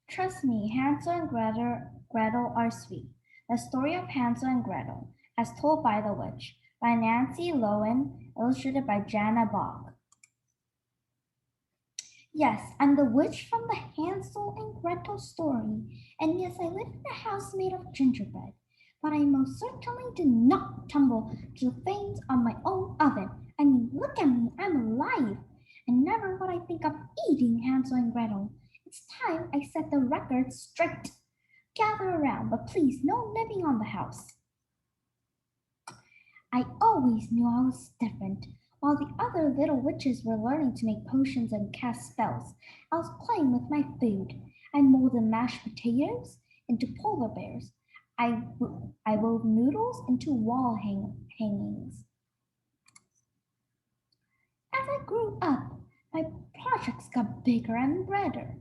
Trust me, Hansel and Gretel are sweet. The story of Hansel and Gretel, as told by the witch, by Nancy Lowen, illustrated by Jana Bach. Yes, I'm the witch from the Hansel and Gretel story, and yes, I live in a house made of gingerbread. But I most certainly did not tumble to the flames on my own oven. I mean, look at me, I'm alive. And never would I think of eating Hansel and Gretel. It's time I set the record straight. Gather around, but please, no living on the house. I always knew I was different. While the other little witches were learning to make potions and cast spells, I was playing with my food. I molded mashed potatoes into polar bears. I wove noodles into hangings. As I grew up, my projects got bigger and better.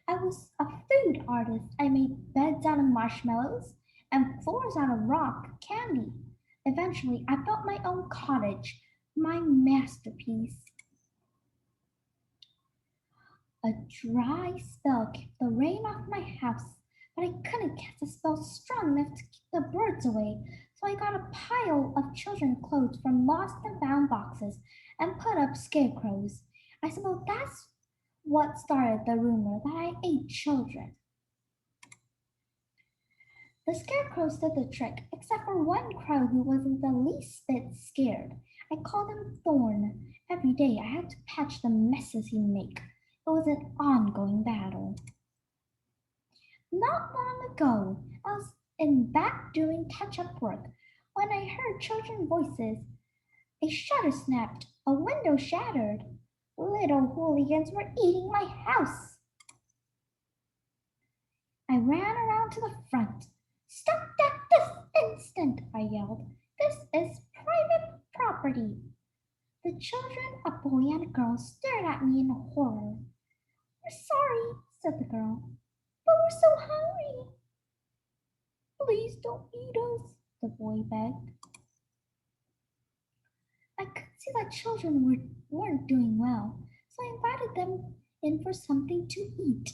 I was a food artist. I made beds out of marshmallows and floors out of rock candy. Eventually, I built my own cottage, my masterpiece. A dry spell kept the rain off my house, but I couldn't cast a spell strong enough to keep the birds away, so I got a pile of children's clothes from lost and found boxes and put up scarecrows. I suppose that's what started the rumor that I ate children. The scarecrows did the trick, except for one crow who wasn't the least bit scared. I called him Thorn. Every day I had to patch the messes he'd make. It was an ongoing battle. Not long ago, I was in back doing touch-up work when I heard children's voices. A shutter snapped, a window shattered. Little hooligans were eating my house. I ran around to the front. Stop that this instant, I yelled. This is private property. The children, a boy and a girl, stared at me in horror. We're sorry, said the girl, but we're so hungry. Please don't eat us, the boy begged. I could see that children weren't doing well, so I invited them in for something to eat.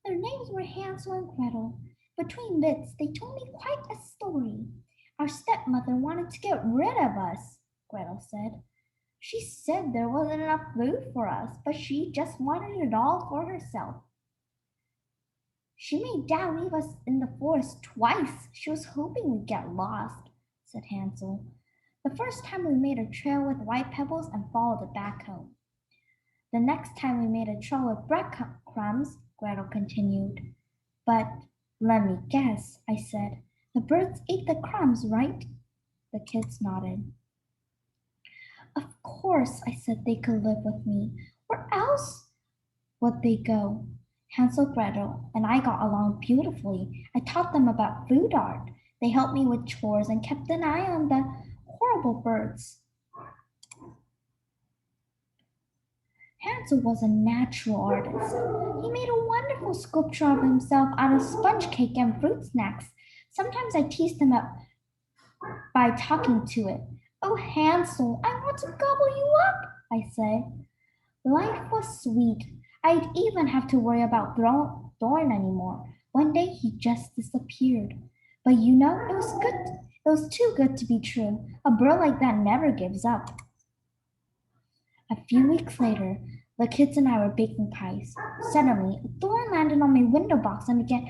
Their names were Hansel and Gretel. Between bits, they told me quite a story. Our stepmother wanted to get rid of us, Gretel said. She said there wasn't enough food for us, but she just wanted it all for herself. She made Dad leave us in the forest twice. She was hoping we'd get lost, said Hansel. The first time we made a trail with white pebbles and followed it back home. The next time we made a trail with breadcrumbs, Gretel continued. But let me guess, I said. The birds ate the crumbs, right? The kids nodded. Of course, I said they could live with me. Where else would they go? Hansel, Gretel, and I got along beautifully. I taught them about food art. They helped me with chores and kept an eye on the horrible birds. Hansel was a natural artist. He made a wonderful sculpture of himself out of sponge cake and fruit snacks. Sometimes I teased him up by talking to it. Oh, Hansel, I want to gobble you up, I said. Life was sweet. I'd even have to worry about Thorn anymore. One day he just disappeared. But you know, it was good. It was too good to be true. A bird like that never gives up. A few weeks later, the kids and I were baking pies. Suddenly, a thorn landed on my window box and began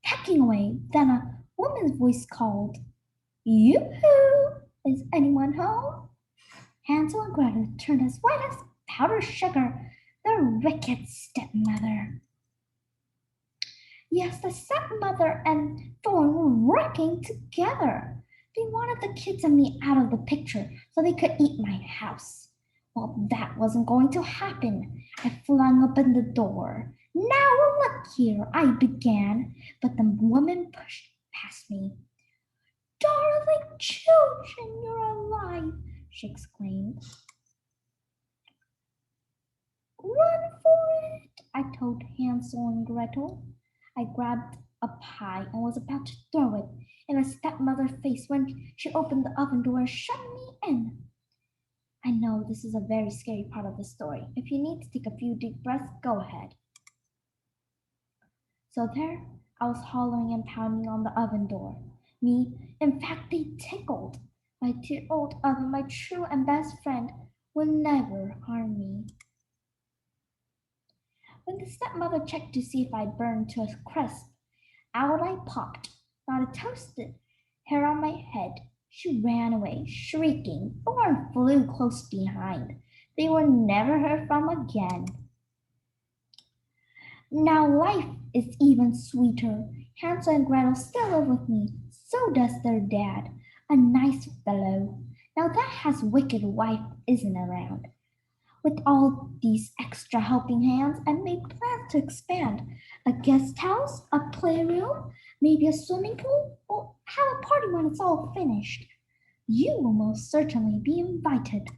pecking away. Then a woman's voice called, Yoo-hoo! Is anyone home? Hansel and Gretel turned as white as powdered sugar. The wicked stepmother. Yes, the stepmother and Thorn were working together. They wanted the kids and me out of the picture so they could eat my house. Well, that wasn't going to happen. I flung open the door. Now look here, I began, but the woman pushed past me. Darling children, you're alive, she exclaimed. Run for it, I told Hansel and Gretel. I grabbed a pie and was about to throw it in the stepmother's face when she opened the oven door and shut me in. I know this is a very scary part of the story. If you need to take a few deep breaths, go ahead. So there, I was hollering and pounding on the oven door. In fact, they tickled. My dear old oven, my true and best friend, will never harm me. When the stepmother checked to see if I'd burned to a crisp, out I popped, not a toasted hair on my head. She ran away, shrieking. Thorn flew close behind. They were never heard from again. Now life is even sweeter. Hansel and Gretel still live with me. So does their dad, a nice fellow. Now that has wicked wife isn't around. With all these extra helping hands, I made plans to expand a guest house, a playroom, maybe a swimming pool, or have a party when it's all finished. You will most certainly be invited.